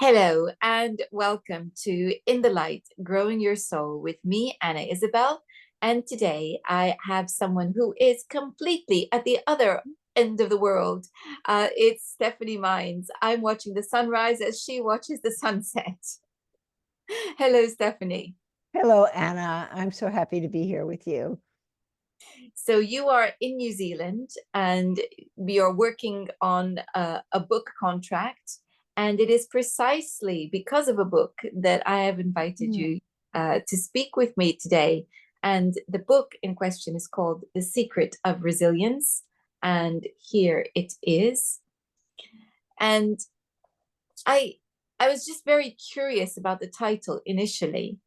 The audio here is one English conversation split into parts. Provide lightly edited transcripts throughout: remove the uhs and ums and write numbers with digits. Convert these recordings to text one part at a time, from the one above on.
Hello and welcome to In the Light, Growing Your Soul with me, Anna Isabel. And today I have someone who is completely at the other end of the world. It's Stephanie Mines. I'm watching the sunrise as she watches the sunset. Hello, Stephanie. Hello, Anna. I'm so happy to be here with you. So you are in New Zealand and we are working on a book contract. And it is precisely because of a book that I have invited Mm. you to speak with me today. And the book in question is called The Secret of Resilience. And here it is. And I I was just very curious about the title initially.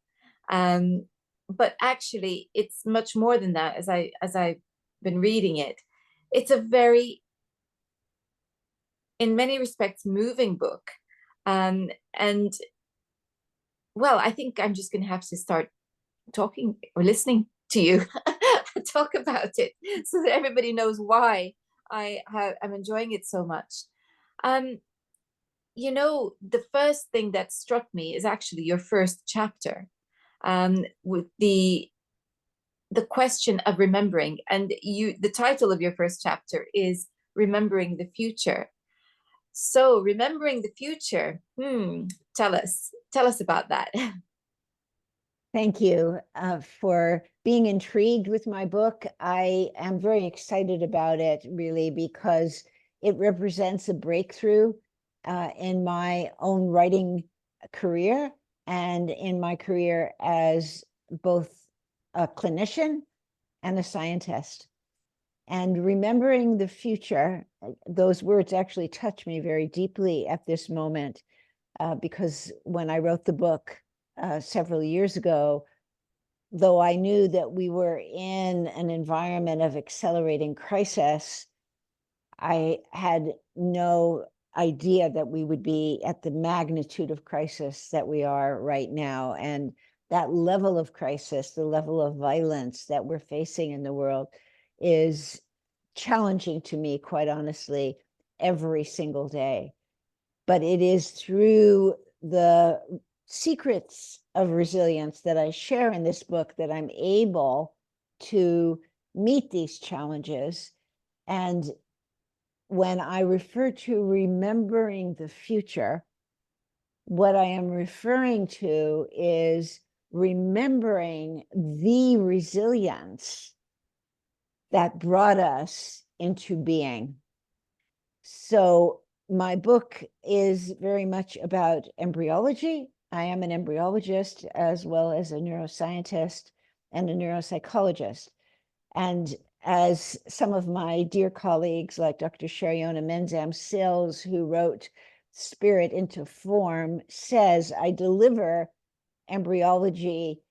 Um, but actually, it's much more than that. As I've been reading it, it's a very, in many respects, moving book. And well, I think I'm just going to have to start talking or listening to you talk about it, so that everybody knows why I'm enjoying it so much. Um, the first thing that struck me is actually your first chapter, with the question of remembering. And the title of your first chapter is Remembering the Future. So remembering the future, tell us about that. Thank you for being intrigued with my book. I am very excited about it, really, because it represents a breakthrough in my own writing career and in my career as both a clinician and a scientist. And remembering the future, those words actually touch me very deeply at this moment, because when I wrote the book several years ago, though I knew that we were in an environment of accelerating crisis, I had no idea that we would be at the magnitude of crisis that we are right now. And that level of crisis, the level of violence that we're facing in the world, is challenging to me, quite honestly, every single day. But it is through the secrets of resilience that I share in this book that I'm able to meet these challenges. And when I refer to remembering the future, what I am referring to is remembering the resilience that brought us into being. So my book is very much about embryology. I am an embryologist as well as a neuroscientist and a neuropsychologist. And as some of my dear colleagues like Dr. Shariona Menzam-Sills, who wrote Spirit into Form, says, I deliver embryology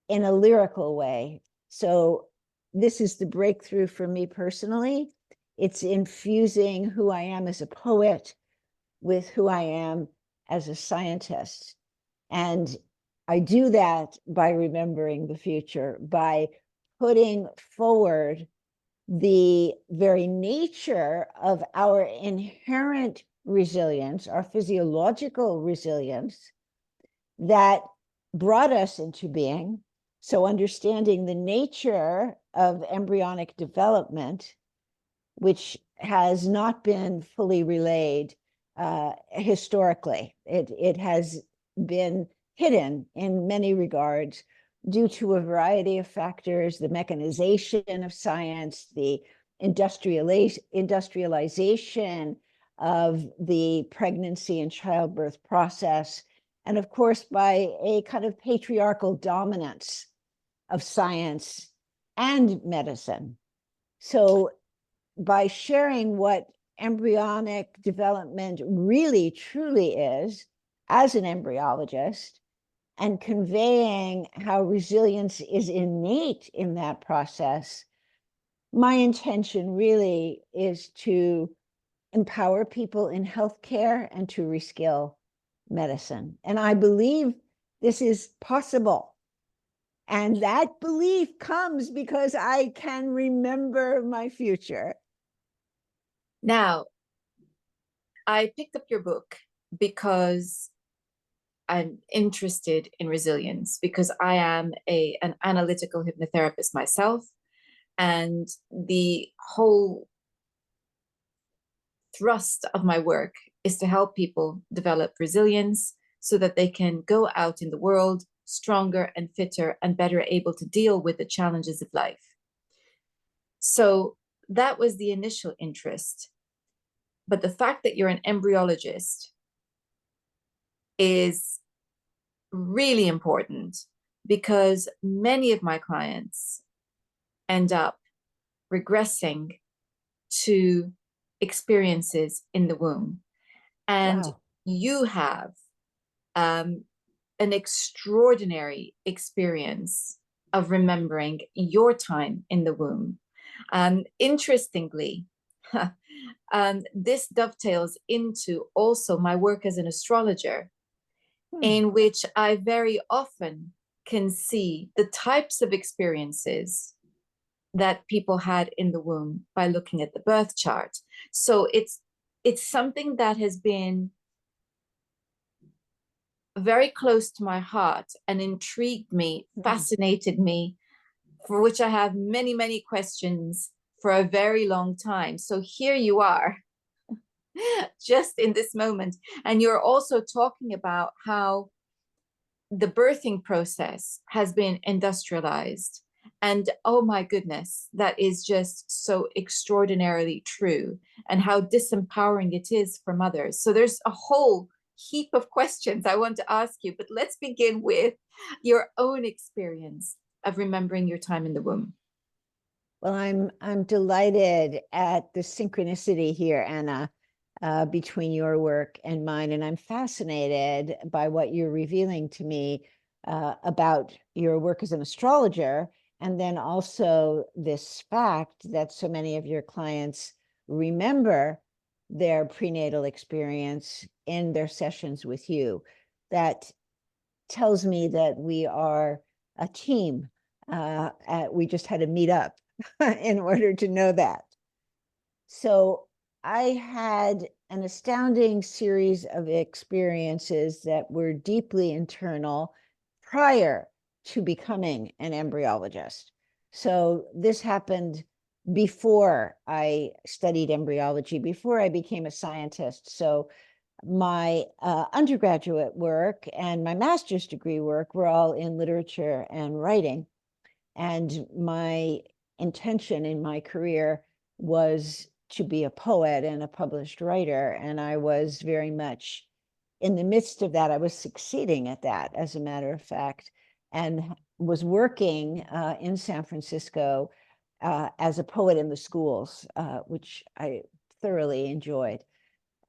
in a lyrical way. So this is the breakthrough for me personally. It's infusing who I am as a poet with who I am as a scientist. And I do that by remembering the future, by putting forward the very nature of our inherent resilience, our physiological resilience that brought us into being. So understanding the nature of embryonic development, which has not been fully relayed historically. It has been hidden in many regards due to a variety of factors, the mechanization of science, the industrialization of the pregnancy and childbirth process, and of course by a kind of patriarchal dominance of science and medicine. So by sharing what embryonic development really truly is as an embryologist and conveying how resilience is innate in that process, my intention really is to empower people in healthcare and to reskill medicine. And I believe this is possible. And that belief comes because I can remember my future. Now, I picked up your book because I'm interested in resilience, because I am an analytical hypnotherapist myself. And the whole thrust of my work is to help people develop resilience so that they can go out in the world stronger and fitter and better able to deal with the challenges of life. So that was the initial interest. But the fact that you're an embryologist is really important, because many of my clients end up regressing to experiences in the womb. And Wow. you have an extraordinary experience of remembering your time in the womb. Interestingly, this dovetails into also my work as an astrologer, Hmm. in which I very often can see the types of experiences that people had in the womb by looking at the birth chart. So it's something that has been very close to my heart and intrigued me, Hmm. fascinated me, for which I have many, many questions for a very long time. So here you are, just in this moment. And you're also talking about how the birthing process has been industrialized. And oh my goodness, that is just so extraordinarily true, and how disempowering it is for mothers. So there's a whole heap of questions I want to ask you, but let's begin with your own experience of remembering your time in the womb. Well, I'm delighted at the synchronicity here, Anna, between your work and mine, and I'm fascinated by what you're revealing to me about your work as an astrologer, and then also this fact that so many of your clients remember their prenatal experience in their sessions with you. That tells me that we are a team. We just had to meet up in order to know that. So I had an astounding series of experiences that were deeply internal prior to becoming an embryologist. So this happened before I studied embryology, before I became a scientist. So my undergraduate work and my master's degree work were all in literature and writing. And my intention in my career was to be a poet and a published writer. And I was very much in the midst of that. I was succeeding at that, as a matter of fact, and was working in San Francisco as a poet in the schools, which I thoroughly enjoyed.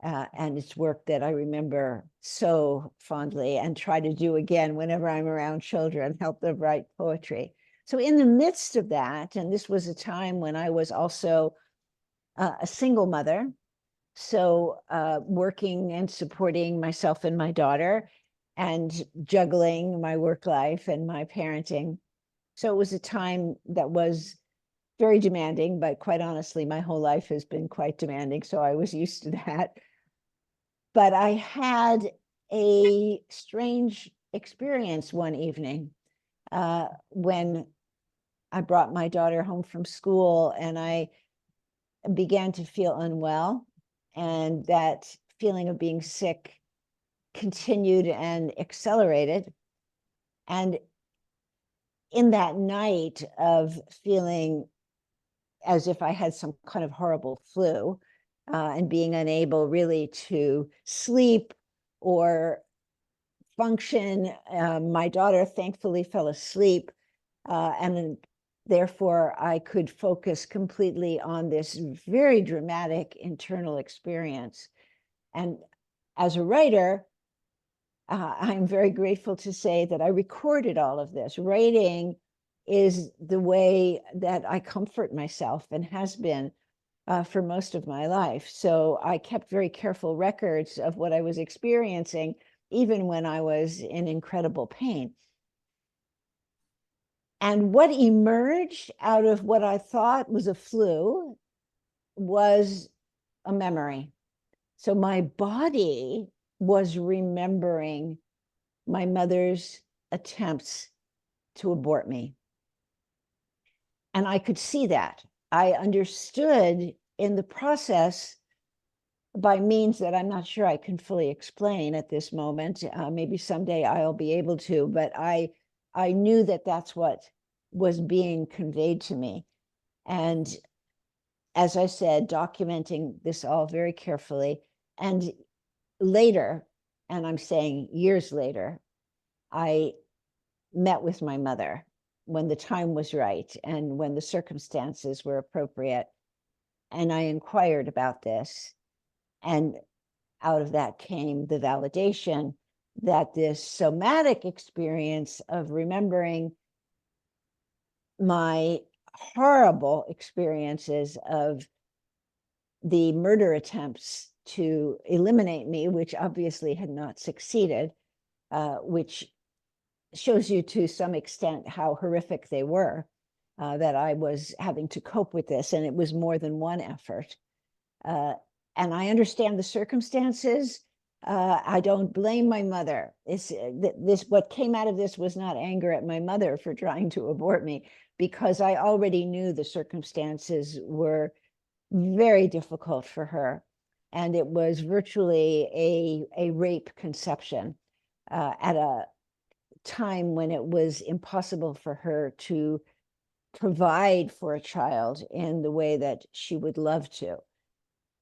And it's work that I remember so fondly and try to do again whenever I'm around children, help them write poetry. So in the midst of that, and this was a time when I was also a single mother, so working and supporting myself and my daughter and juggling my work life and my parenting. So it was a time that was very demanding, but quite honestly, my whole life has been quite demanding. So I was used to that. But I had a strange experience one evening when I brought my daughter home from school and I began to feel unwell. And that feeling of being sick continued and accelerated. And in that night of feeling as if I had some kind of horrible flu and being unable really to sleep or function, my daughter thankfully fell asleep. And therefore, I could focus completely on this very dramatic internal experience. And as a writer, I'm very grateful to say that I recorded all of this. Writing is the way that I comfort myself and has been for most of my life. So I kept very careful records of what I was experiencing, even when I was in incredible pain. And what emerged out of what I thought was a flu was a memory. So my body was remembering my mother's attempts to abort me. And I could see that. I understood in the process, by means that I'm not sure I can fully explain at this moment. Maybe someday I'll be able to, but I knew that that's what was being conveyed to me. And as I said, documenting this all very carefully. And later, and I'm saying years later, I met with my mother when the time was right and when the circumstances were appropriate. And I inquired about this. And out of that came the validation that this somatic experience of remembering my horrible experiences of the murder attempts to eliminate me, which obviously had not succeeded, which shows you to some extent how horrific they were, that I was having to cope with this, and it was more than one effort. And I understand the circumstances. I don't blame my mother. What came out of this was not anger at my mother for trying to abort me, because I already knew the circumstances were very difficult for her. And it was virtually a rape conception at a time when it was impossible for her to provide for a child in the way that she would love to.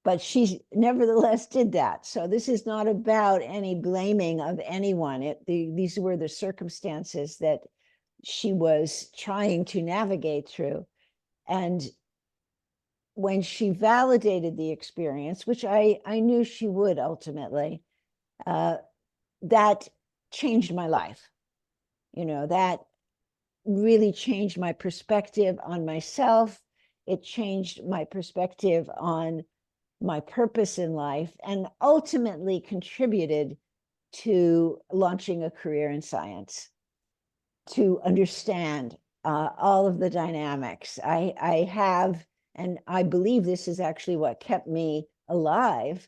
But she nevertheless did that. So this is not about any blaming of anyone. These were the circumstances that she was trying to navigate through. And when she validated the experience, which I knew she would ultimately, that changed my life. That really changed my perspective on myself. It changed my perspective on my purpose in life, and ultimately contributed to launching a career in science, to understand all of the dynamics. I have, and I believe this is actually what kept me alive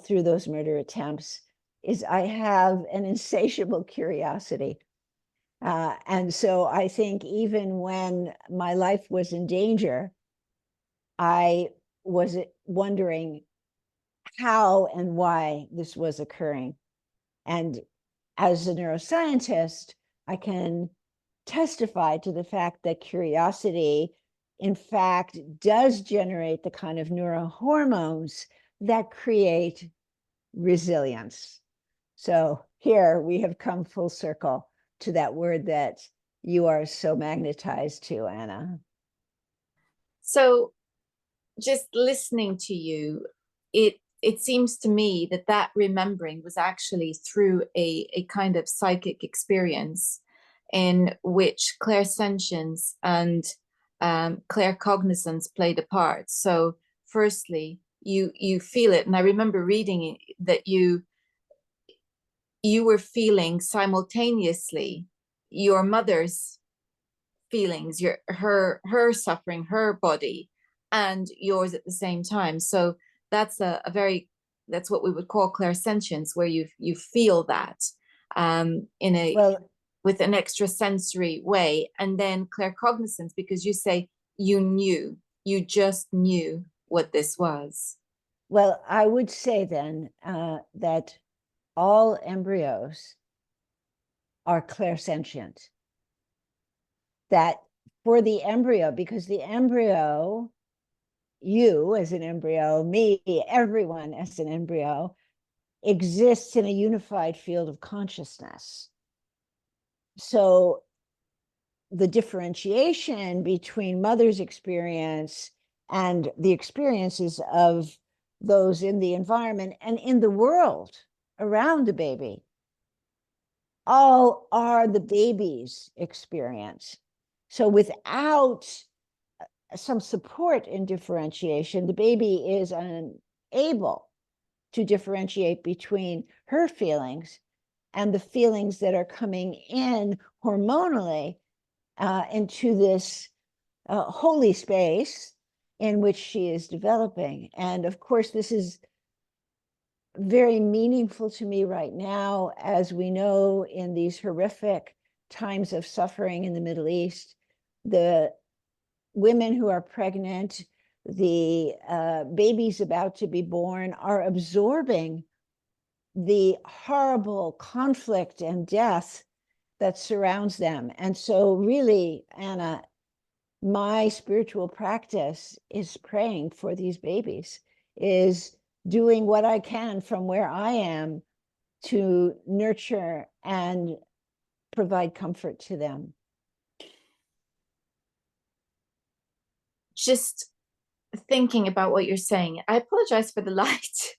through those murder attempts, is I have an insatiable curiosity. And so I think even when my life was in danger, I was wondering how and why this was occurring. And as a neuroscientist, I can testify to the fact that curiosity, in fact, does generate the kind of neurohormones that create resilience. So here we have come full circle to that word that you are so magnetized to, Anna. So just listening to you, it seems to me that that remembering was actually through a kind of psychic experience in which clairsentience and claircognizance played a part. So firstly, you feel it, and I remember reading that you were feeling simultaneously your mother's feelings, her suffering, her body, and yours at the same time. So that's a very, that's what we would call clairsentience, where you feel that in a Well, with an extrasensory way. And then claircognizance, because you say you just knew what this was. well, I would say then that all embryos are clairsentient. That for the embryo, because the embryo, you as an embryo, me, everyone as an embryo, exists in a unified field of consciousness. So the differentiation between mother's experience and the experiences of those in the environment and in the world around the baby all are the baby's experience. So without some support in differentiation, the baby is unable to differentiate between her feelings and the feelings that are coming in hormonally into this holy space in which she is developing. And of course, this is very meaningful to me right now, as we know, in these horrific times of suffering in the Middle East, the women who are pregnant, the babies about to be born, are absorbing the horrible conflict and death that surrounds them. And so really, Anna, my spiritual practice is praying for these babies, is doing what I can from where I am to nurture and provide comfort to them. Just thinking about what you're saying, I apologize for the light.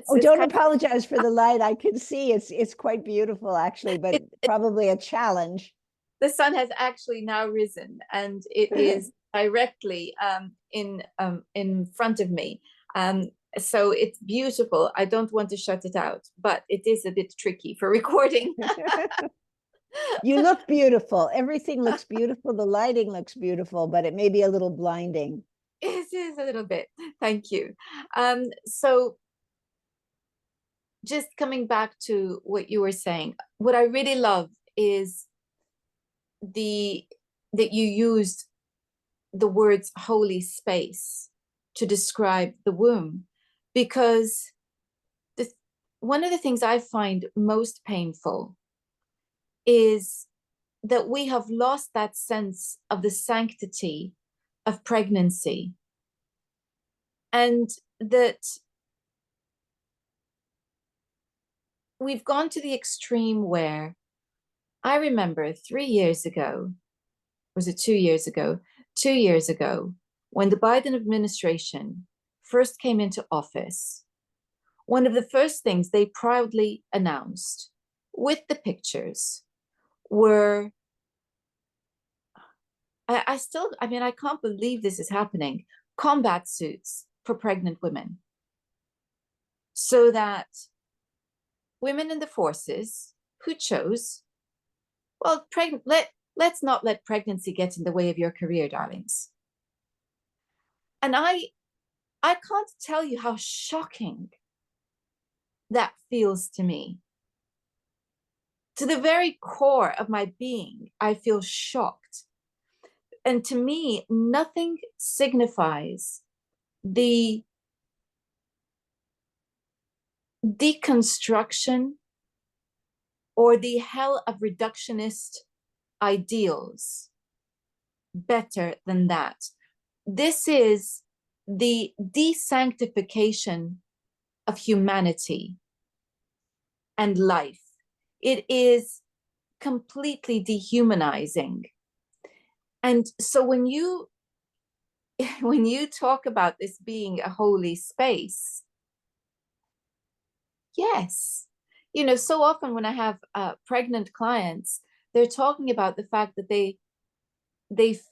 Oh, don't apologize for the light. I can see it's quite beautiful, actually, but probably a challenge. The sun has actually now risen, and it is directly in front of me. So it's beautiful. I don't want to shut it out, but it is a bit tricky for recording. You look beautiful. Everything looks beautiful. The lighting looks beautiful, but it may be a little blinding. It is a little bit. Thank you. So just coming back to what you were saying, what I really love is that you used the words holy space to describe the womb, because one of the things I find most painful is that we have lost that sense of the sanctity of pregnancy, and that we've gone to the extreme where I remember 3 years ago, was it 2 years ago? 2 years ago, when the Biden administration first came into office, one of the first things they proudly announced with the pictures were, I mean, I can't believe this is happening, combat suits for pregnant women, so that women in the forces who chose, well, let's not let pregnancy get in the way of your career, darlings. And I can't tell you how shocking that feels to me. To the very core of my being, I feel shocked. And to me, nothing signifies the deconstruction or the hell of reductionist ideals better than that. This is the desanctification of humanity and life. It is completely dehumanizing. And so when you talk about this being a holy space, yes, you know, so often when I have pregnant clients, they're talking about the fact that they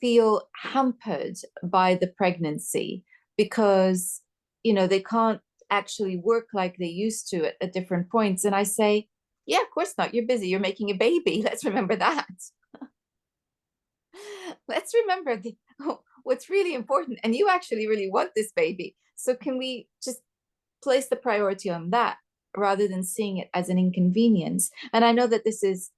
feel hampered by the pregnancy because, you know, they can't actually work like they used to at different points. And I say, yeah, of course not. You're busy. You're making a baby. Let's remember that. Let's remember what's really important. And you actually really want this baby. So can we just place the priority on that rather than seeing it as an inconvenience? And I know that this is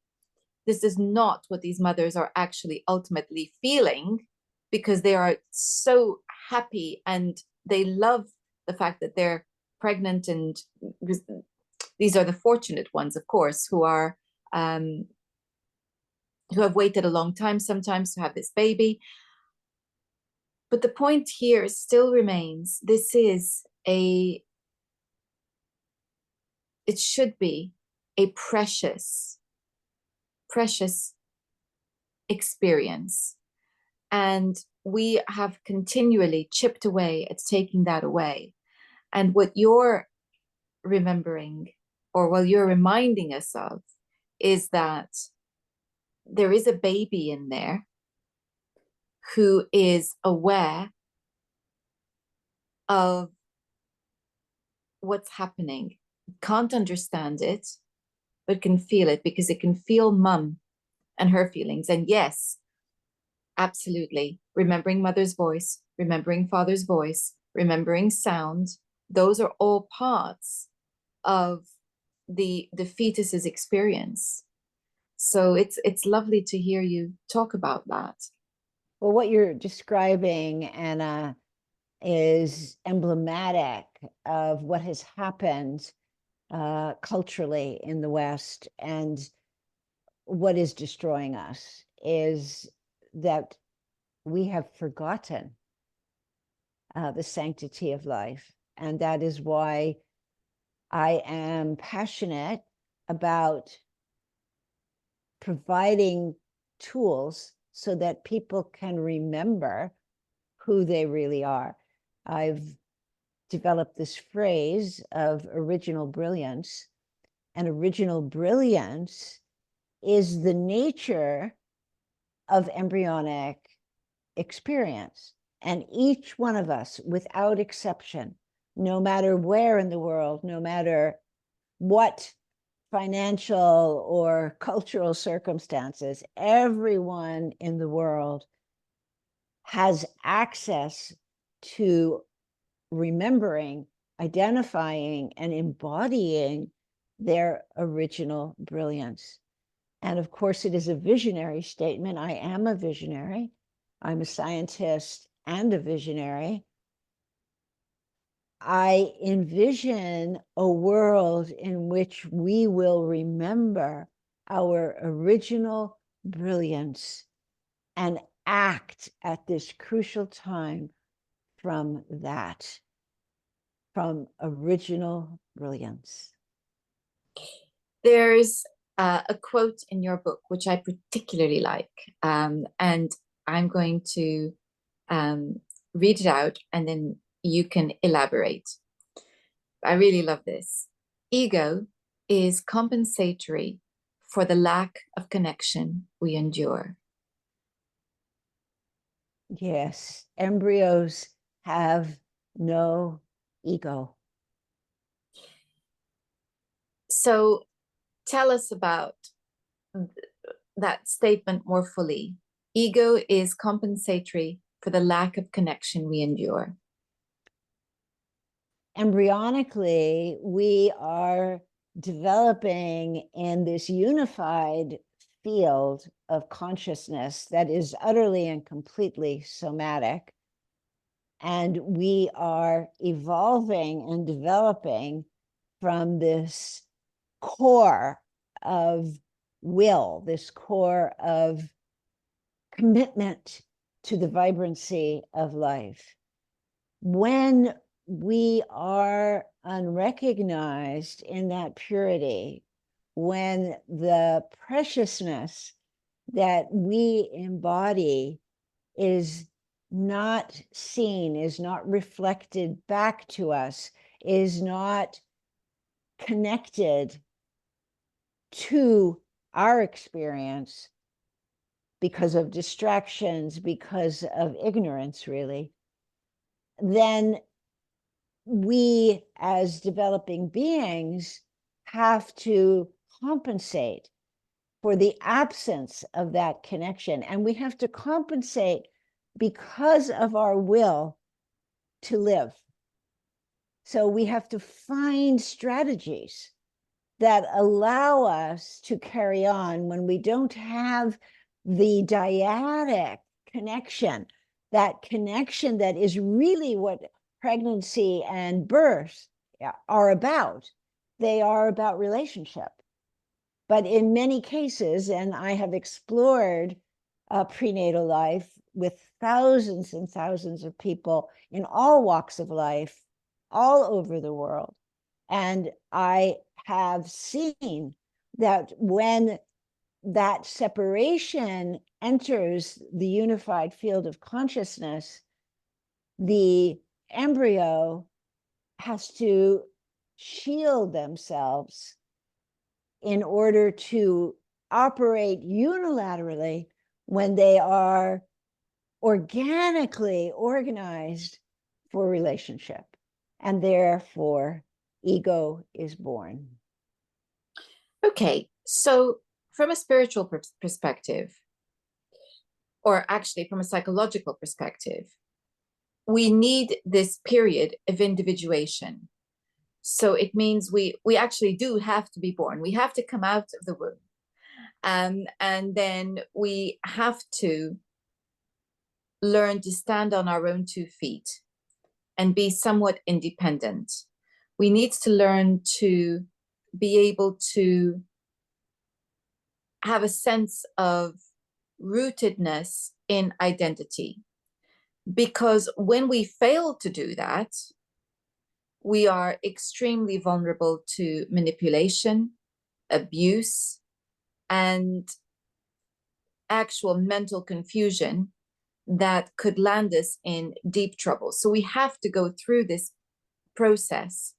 not what these mothers are actually ultimately feeling, because they are so happy and they love the fact that they're pregnant, and these are the fortunate ones, of course, who have waited a long time sometimes to have this baby. But the point here still remains, it should be a precious experience. And we have continually chipped away at taking that away. And what you're remembering, or what you're reminding us of, is that there is a baby in there who is aware of what's happening, can't understand it, but can feel it, because it can feel mum and her feelings. And yes, absolutely, remembering mother's voice, remembering father's voice, remembering sound, those are all parts of the fetus's experience. So it's lovely to hear you talk about that. Well, what you're describing, Anna, is emblematic of what has happened culturally in the West. And what is destroying us is that we have forgotten the sanctity of life. And that is why I am passionate about providing tools so that people can remember who they really are. I've developed this phrase of original brilliance, and original brilliance is the nature of embryonic experience. And each one of us, without exception, no matter where in the world, no matter what financial or cultural circumstances, everyone in the world has access to remembering, identifying, and embodying their original brilliance. And of course, it is a visionary statement. I am a visionary. I'm a scientist and a visionary. I envision a world in which we will remember our original brilliance and act at this crucial time from that, from original brilliance. There's a quote in your book which I particularly like, and I'm going to read it out, and then you can elaborate. I really love this. Ego is compensatory for the lack of connection we endure. Yes, embryos have no ego. So tell us about that statement more fully. Ego is compensatory for the lack of connection we endure. Embryonically, we are developing in this unified field of consciousness that is utterly and completely somatic. And we are evolving and developing from this core of will, this core of commitment to the vibrancy of life. When we are unrecognized in that purity, when the preciousness that we embody is not seen, is not reflected back to us, is not connected to our experience because of distractions, because of ignorance, really, then we as developing beings have to compensate for the absence of that connection. And we have to compensate because of our will to live. So we have to find strategies that allow us to carry on when we don't have the dyadic connection, that connection that is really what pregnancy and birth are about. They are about relationship. But in many cases, and I have explored prenatal life with thousands and thousands of people in all walks of life, all over the world. And I have seen that when that separation enters the unified field of consciousness, the embryo has to shield themselves in order to operate unilaterally when they are organically organized for relationship. And therefore, ego is born. Okay, so from a spiritual perspective, or actually from a psychological perspective, we need this period of individuation So it means we actually do have to be born. We have to come out of the womb. And then we have to learn to stand on our own 2 feet and be somewhat independent. We need to learn to be able to have a sense of rootedness in identity. Because when we fail to do that, we are extremely vulnerable to manipulation, abuse, and actual mental confusion that could land us in deep trouble. So we have to go through this process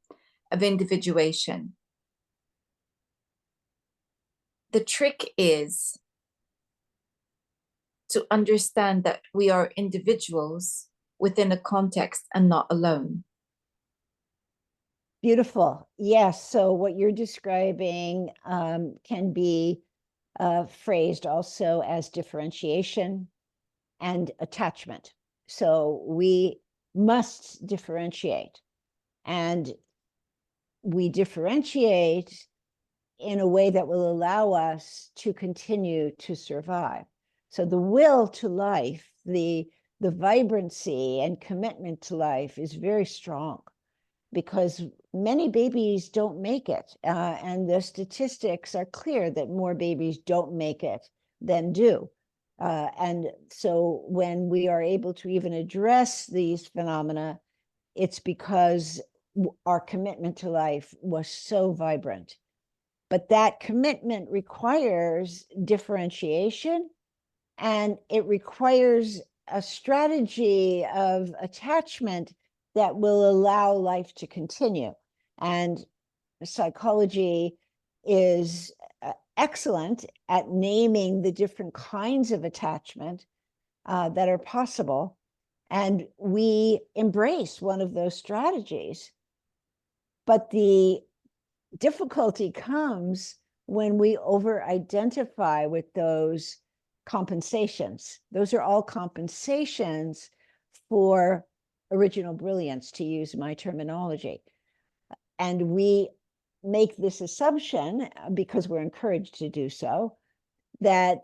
of individuation. The trick is to understand that we are individuals within a context and not alone. Beautiful. Yes. So what you're describing can be phrased also as differentiation and attachment. So we must differentiate, and we differentiate in a way that will allow us to continue to survive. So the will to life, the vibrancy and commitment to life is very strong, because many babies don't make it. And the statistics are clear that more babies don't make it than do. And so when we are able to even address these phenomena, it's because our commitment to life was so vibrant. But that commitment requires differentiation, and it requires a strategy of attachment that will allow life to continue. And psychology is excellent at naming the different kinds of attachment that are possible. And we embrace one of those strategies. But the difficulty comes when we over-identify with those compensations. Those are all compensations for original brilliance, to use my terminology. And we make this assumption, because we're encouraged to do so, that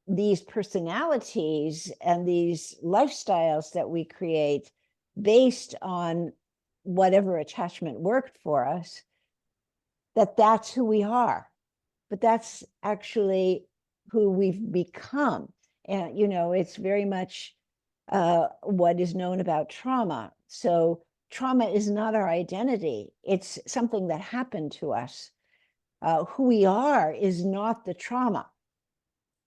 these personalities and these lifestyles that we create based on whatever attachment worked for us, that's who we are. But that's actually who we've become. And, it's very much what is known about trauma. So trauma is not our identity. It's something that happened to us. Who we are is not the trauma.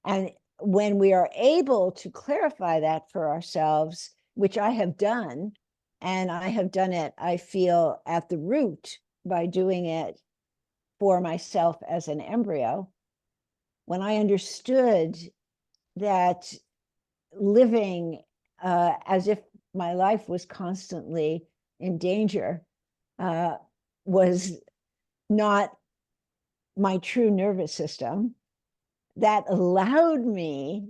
And when we are able to clarify that for ourselves, which I have done, and I have done it, I feel, at the root by doing it for myself as an embryo, when I understood that living as if my life was constantly in danger was not my true nervous system, that allowed me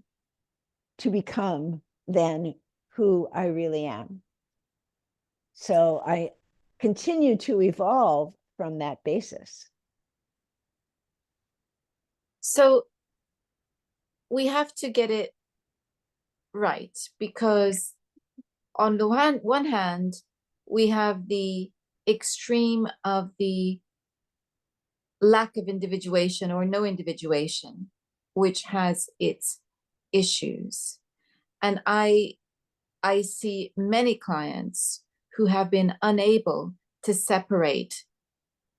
to become then who I really am. So I continue to evolve from that basis. So we have to get it right, because on the one hand, we have the extreme of the lack of individuation or no individuation, which has its issues. And I see many clients who have been unable to separate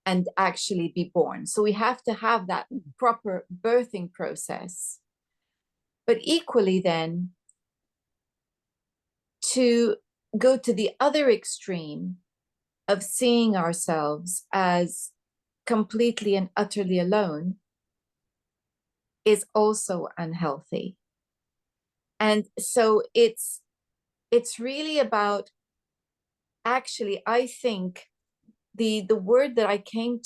and actually be born. So we have to have that proper birthing process. But equally then, to go to the other extreme of seeing ourselves as completely and utterly alone is also unhealthy. And so it's really about, actually, I think the word that came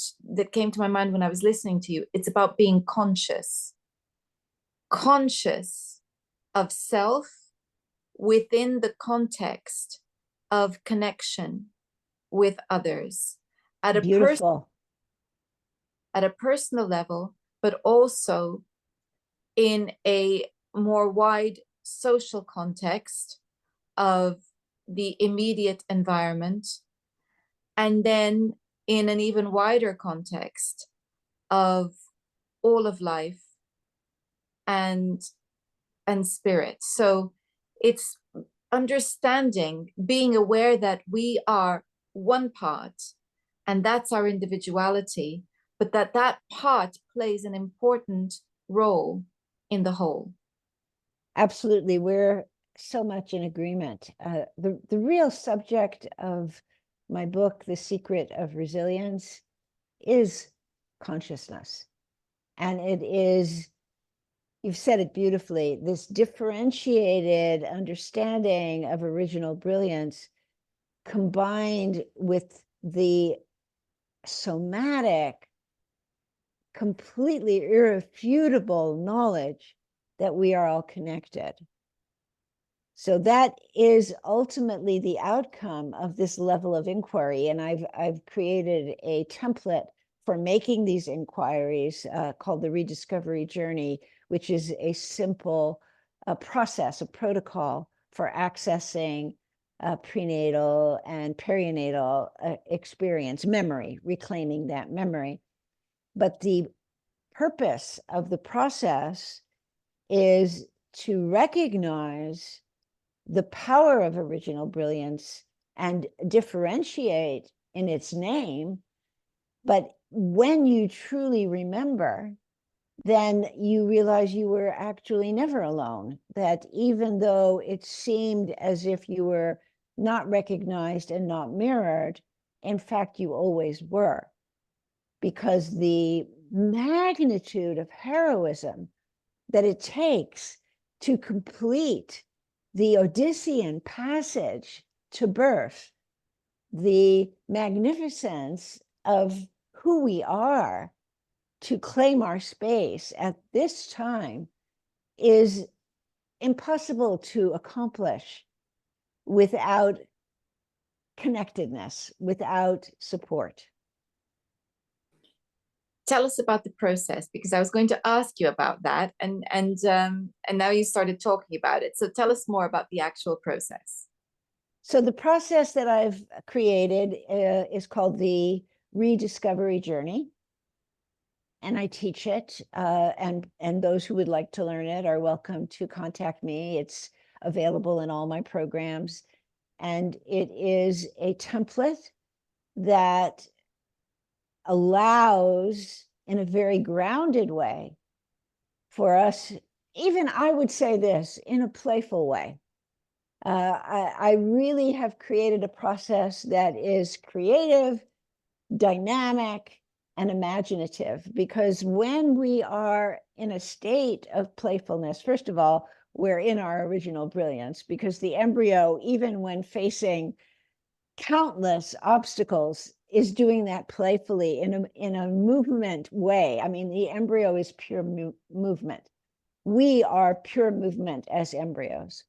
to my mind when I was listening to you, it's about being conscious of self within the context of connection with others, at Beautiful. at a personal level, but also in a more wide social context of the immediate environment, and then in an even wider context of all of life and spirit. So it's understanding, being aware that we are one part, and that's our individuality, but that part plays an important role in the whole. Absolutely. We're so much in agreement. The real subject of my book, The Secret of Resilience, is consciousness. And it is, you've said it beautifully, this differentiated understanding of original brilliance combined with the somatic, completely irrefutable knowledge that we are all connected. So that is ultimately the outcome of this level of inquiry. And I've created a template for making these inquiries called the Rediscovery Journey, which is a simple process, a protocol for accessing prenatal and perinatal experience, memory, reclaiming that memory. But the purpose of the process is to recognize the power of original brilliance and differentiate in its name. But when you truly remember, then you realize you were actually never alone, that even though it seemed as if you were not recognized and not mirrored, in fact, you always were. Because the magnitude of heroism that it takes to complete the Odyssean passage to birth, the magnificence of who we are to claim our space at this time, is impossible to accomplish without connectedness, without support. Tell us about the process, because I was going to ask you about that, and now you started talking about it. So tell us more about the actual process. So the process that I've created is called the Rediscovery Journey, and I teach it. And those who would like to learn it are welcome to contact me. It's available in all my programs, and it is a template that allows, in a very grounded way, for us, even I would say this, in a playful way. I really have created a process that is creative, dynamic, and imaginative, because when we are in a state of playfulness, first of all, we're in our original brilliance, because the embryo, even when facing countless obstacles, is doing that playfully in a movement way. I mean, the embryo is pure movement. We are pure movement as embryos.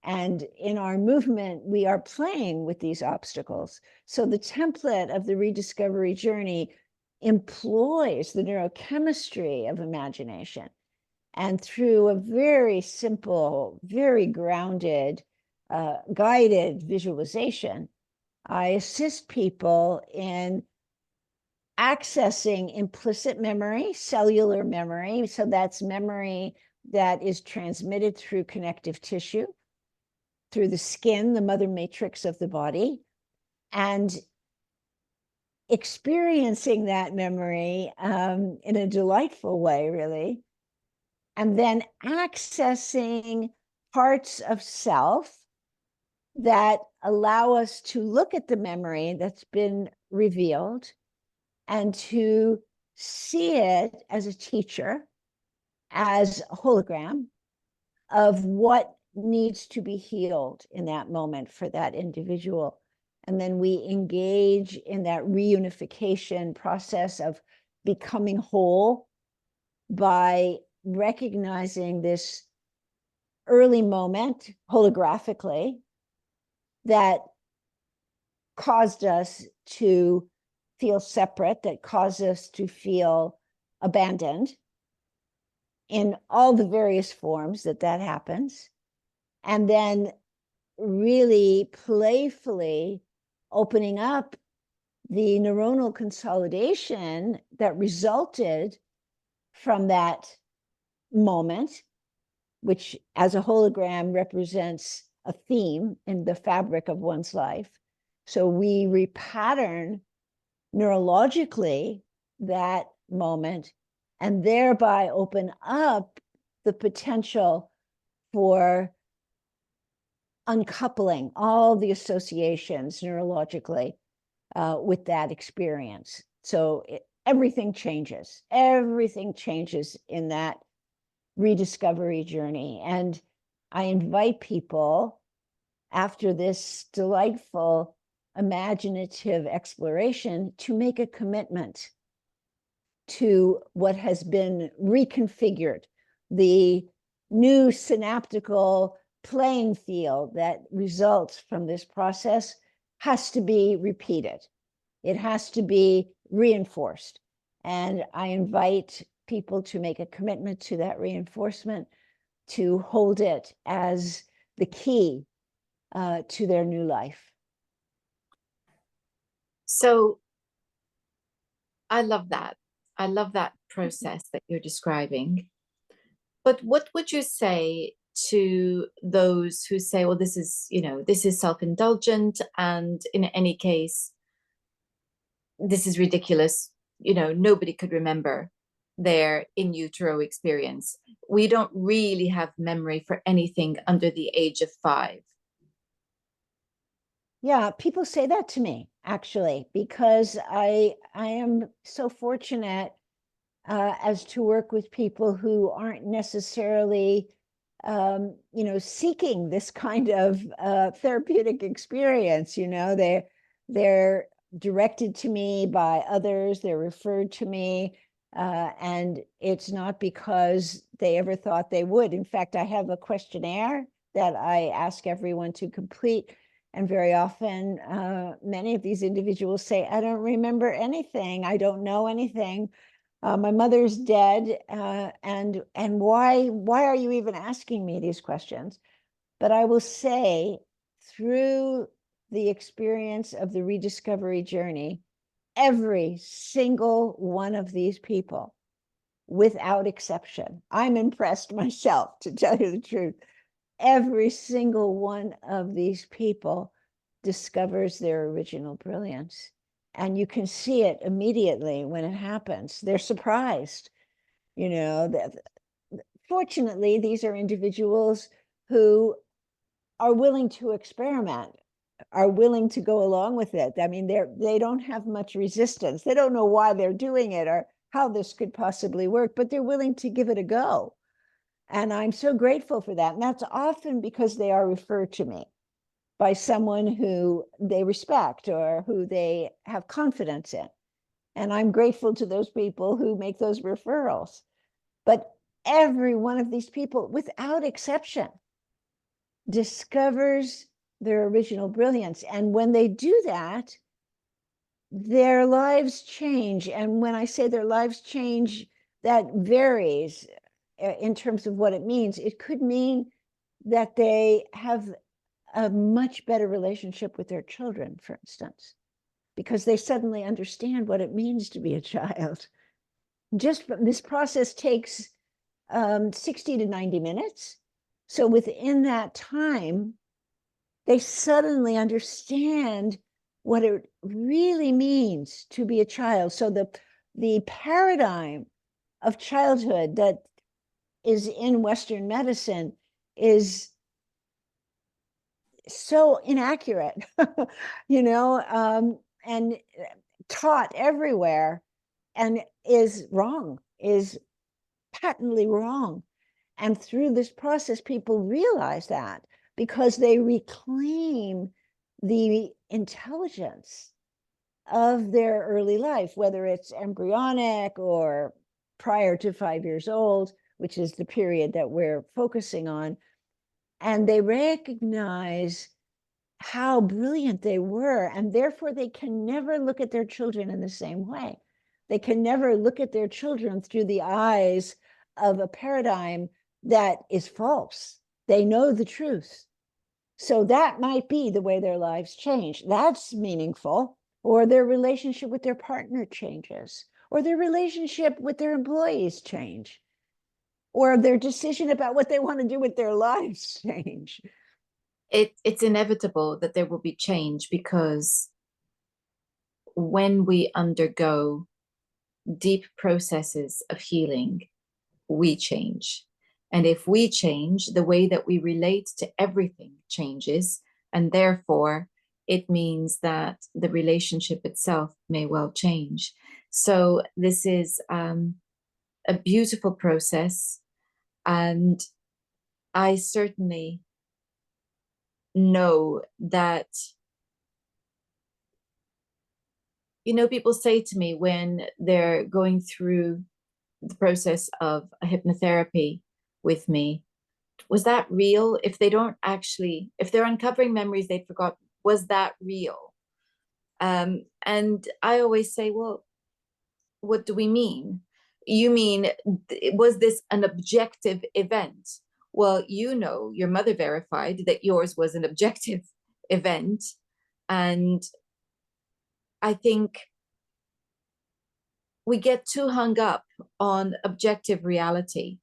And in our movement, we are playing with these obstacles. So the template of the Rediscovery Journey employs the neurochemistry of imagination. And through a very simple, very grounded, guided visualization, I assist people in accessing implicit memory, cellular memory. So that's memory that is transmitted through connective tissue, through the skin, the mother matrix of the body, and experiencing that memory in a delightful way, really. And then accessing parts of self that allow us to look at the memory that's been revealed and to see it as a teacher, as a hologram of what needs to be healed in that moment for that individual. And then we engage in that reunification process of becoming whole by recognizing this early moment holographically that caused us to feel separate, that cause us to feel abandoned in all the various forms that happens. And then really playfully opening up the neuronal consolidation that resulted from that moment, which as a hologram represents a theme in the fabric of one's life. So we repattern neurologically that moment and thereby open up the potential for uncoupling all the associations neurologically with that experience. So everything changes. Everything changes in that rediscovery journey. And I invite people, after this delightful imaginative exploration, to make a commitment to what has been reconfigured, the new synaptical playing field that results from this process has to be repeated. It has to be reinforced. And I invite people to make a commitment to that reinforcement, to hold it as the key to their new life. So I love that. I love that process that you're describing. But what would you say to those who say, well, this is, this is self-indulgent, and in any case, this is ridiculous. Nobody could remember their in utero experience. We don't really have memory for anything under the age of 5. Yeah, people say that to me, actually, because I am so fortunate as to work with people who aren't necessarily seeking this kind of therapeutic experience. They're directed to me by others, they're referred to me, and it's not because they ever thought they would. In fact, I have a questionnaire that I ask everyone to complete, and very often many of these individuals say, I don't remember anything, I don't know anything. My mother's dead, and why are you even asking me these questions? But I will say, through the experience of the rediscovery journey, every single one of these people, without exception, I'm impressed myself, to tell you the truth, every single one of these people discovers their original brilliance. And you can see it immediately when it happens. They're surprised. Fortunately, these are individuals who are willing to experiment, are willing to go along with it. I mean, they don't have much resistance. They don't know why they're doing it or how this could possibly work, but they're willing to give it a go. And I'm so grateful for that. And that's often because they are referred to me by someone who they respect or who they have confidence in. And I'm grateful to those people who make those referrals. But every one of these people, without exception, discovers their original brilliance. And when they do that, their lives change. And when I say their lives change, that varies in terms of what it means. It could mean that they have a much better relationship with their children, for instance, because they suddenly understand what it means to be a child. Just this process takes 60 to 90 minutes. So within that time, they suddenly understand what it really means to be a child. So the paradigm of childhood that is in Western medicine is so inaccurate, and taught everywhere, and is wrong, is patently wrong. And through this process, people realize that because they reclaim the intelligence of their early life, whether it's embryonic or prior to 5 years old, which is the period that we're focusing on. And they recognize how brilliant they were, and therefore they can never look at their children in the same way. They can never look at their children through the eyes of a paradigm that is false. They know the truth. So that might be the way their lives change. That's meaningful. Or their relationship with their partner changes, or their relationship with their employees change, or their decision about what they want to do with their lives change. It's inevitable that there will be change, because when we undergo deep processes of healing, we change. And if we change, the way that we relate to everything changes. And therefore, it means that the relationship itself may well change. So this is a beautiful process. And I certainly know that, people say to me when they're going through the process of a hypnotherapy with me, was that real? If they don't actually, if they're uncovering memories they forgot, was that real? And I always say, well, what do we mean? You mean, was this an objective event? Well, your mother verified that yours was an objective event. And I think we get too hung up on objective reality.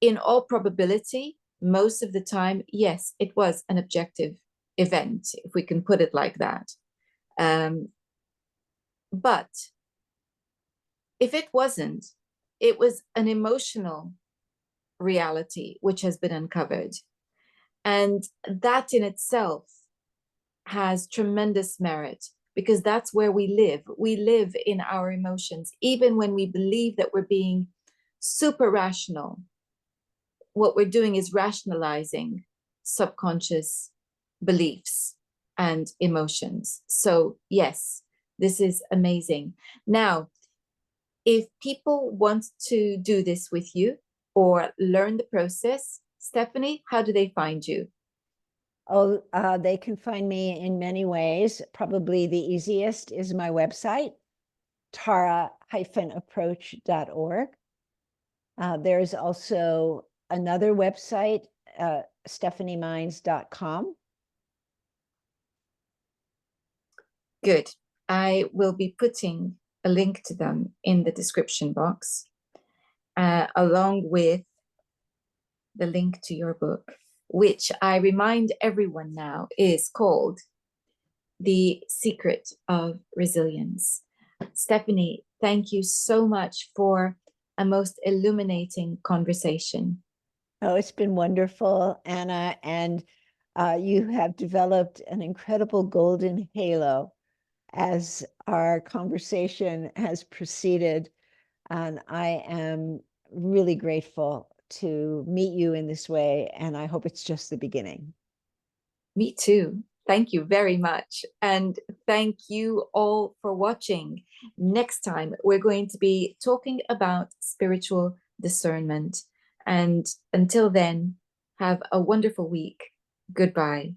In all probability, most of the time, yes, it was an objective event, if we can put it like that. But if it wasn't, it was an emotional reality which has been uncovered. And that in itself has tremendous merit, because that's where we live. We live in our emotions, even when we believe that we're being super rational. What we're doing is rationalizing subconscious beliefs and emotions. So, yes, this is amazing. Now, if people want to do this with you or learn the process, Stephanie, how do they find you? Oh, they can find me in many ways. Probably the easiest is my website, tara-approach.org. There's also another website, stephanieminds.com. Good. I will be putting a link to them in the description box, along with the link to your book, which I remind everyone now is called The Secret of Resilience. Stephanie, thank you so much for a most illuminating conversation. Oh, it's been wonderful, Anna, and you have developed an incredible golden halo as our conversation has proceeded, and I am really grateful to meet you in this way, and I hope it's just the beginning. Me too. Thank you very much. And thank you all for watching. Next time, we're going to be talking about spiritual discernment. And until then, have a wonderful week. Goodbye.